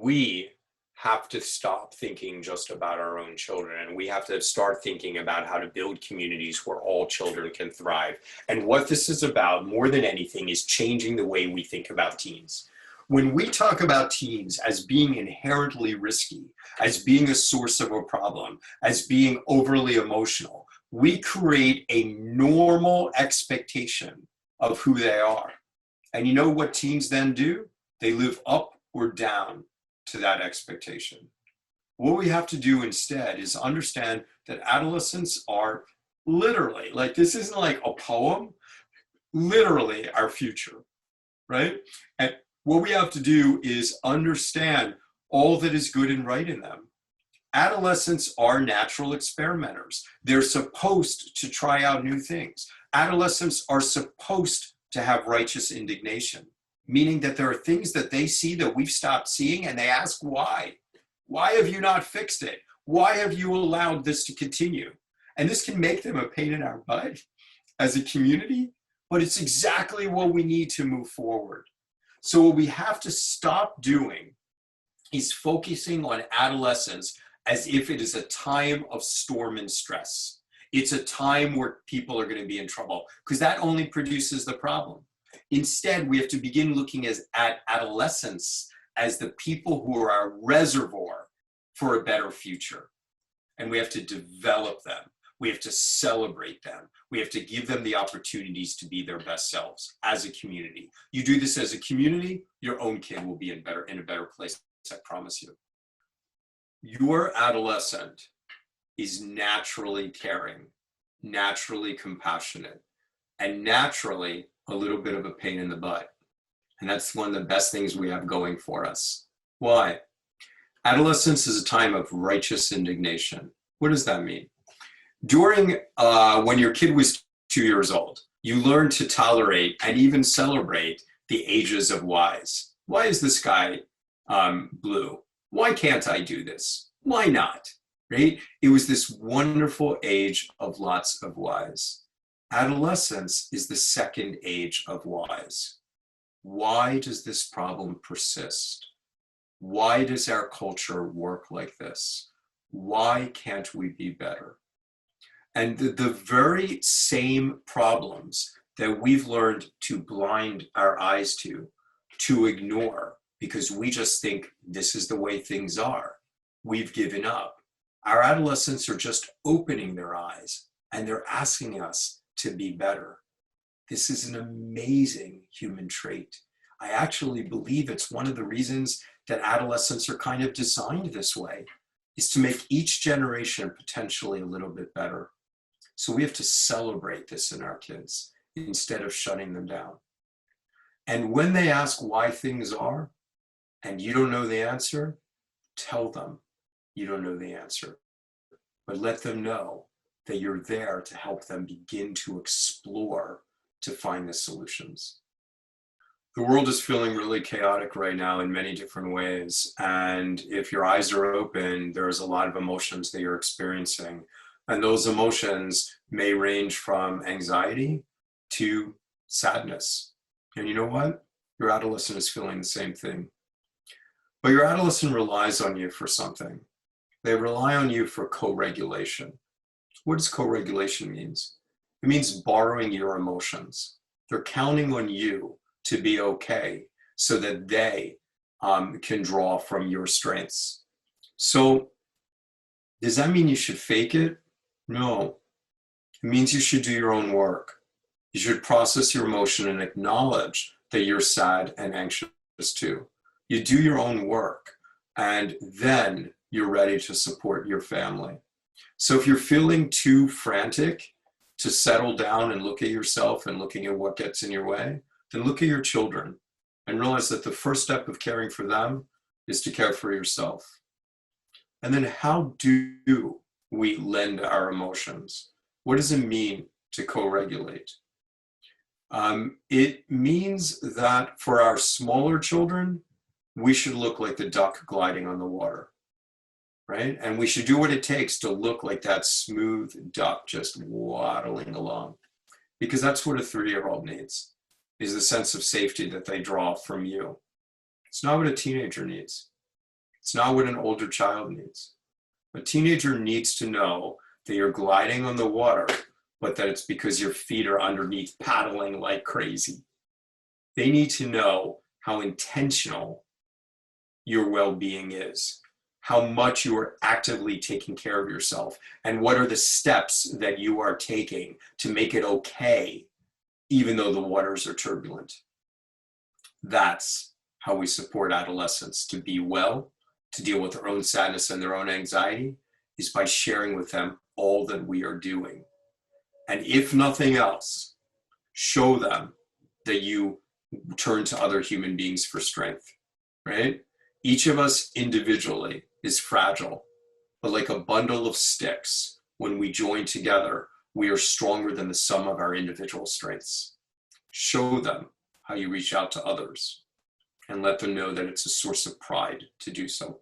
we have to stop thinking just about our own children, and we have to start thinking about how to build communities where all children can thrive. And what this is about more than anything is changing the way we think about teens. When we talk about teens as being inherently risky, as being a source of a problem, as being overly emotional, we create a normal expectation of who they are. And you know what teens then do? They live up or down to that expectation. What we have to do instead is understand that adolescents are literally, like, this isn't like a poem, literally our future, right? And what we have to do is understand all that is good and right in them. Adolescents are natural experimenters. They're supposed to try out new things. Adolescents are supposed to have righteous indignation, meaning that there are things that they see that we've stopped seeing, and they ask why. Why have you not fixed it? Why have you allowed this to continue? And this can make them a pain in our butt as a community, but it's exactly what we need to move forward. So what we have to stop doing is focusing on adolescence as if it is a time of storm and stress. It's a time where people are going to be in trouble, because that only produces the problem. Instead, we have to begin looking at adolescents as the people who are our reservoir for a better future. And we have to develop them. We have to celebrate them. We have to give them the opportunities to be their best selves as a community. You do this as a community, your own kid will be in a better place, I promise you. Your adolescent is naturally caring, naturally compassionate, and naturally a little bit of a pain in the butt. And that's one of the best things we have going for us. Why? Adolescence is a time of righteous indignation. What does that mean? During when your kid was 2 years old, you learned to tolerate and even celebrate the ages of whys. Why is this guy blue? Why can't I do this? Why not? Right? It was this wonderful age of lots of whys. Adolescence is the second age of whys. Why does this problem persist? Why does our culture work like this? Why can't we be better? And the very same problems that we've learned to blind our eyes to ignore, because we just think this is the way things are, we've given up. Our adolescents are just opening their eyes, and they're asking us to be better. This is an amazing human trait. I actually believe it's one of the reasons that adolescents are kind of designed this way, is to make each generation potentially a little bit better. So we have to celebrate this in our kids instead of shutting them down. And when they ask why things are, and you don't know the answer, tell them you don't know the answer. But let them know that you're there to help them begin to explore to find the solutions. The world is feeling really chaotic right now in many different ways. And if your eyes are open, there's a lot of emotions that you're experiencing. And those emotions may range from anxiety to sadness. And you know what? Your adolescent is feeling the same thing. But your adolescent relies on you for something. They rely on you for co-regulation. What does co-regulation mean? It means borrowing your emotions. They're counting on you to be okay so that they can draw from your strengths. So does that mean you should fake it? No. It means you should do your own work. You should process your emotion and acknowledge that you're sad and anxious too. You do your own work, and then you're ready to support your family. So if you're feeling too frantic to settle down and look at yourself and looking at what gets in your way, then look at your children and realize that the first step of caring for them is to care for yourself. And then how do we lend our emotions? What does it mean to co-regulate? It means that for our smaller children, we should look like the duck gliding on the water, right? And we should do what it takes to look like that smooth duck just waddling along, because that's what a 3-year-old needs, is the sense of safety that they draw from you. It's not what a teenager needs. It's not what an older child needs. A teenager needs to know that you're gliding on the water, but that it's because your feet are underneath paddling like crazy. They need to know how intentional your well-being is, how much you are actively taking care of yourself, and what are the steps that you are taking to make it okay, even though the waters are turbulent. That's how we support adolescents to be well, to deal with their own sadness and their own anxiety, is by sharing with them all that we are doing. And if nothing else, show them that you turn to other human beings for strength, right? Each of us individually is fragile, but like a bundle of sticks, when we join together, we are stronger than the sum of our individual strengths. Show them how you reach out to others and let them know that it's a source of pride to do so.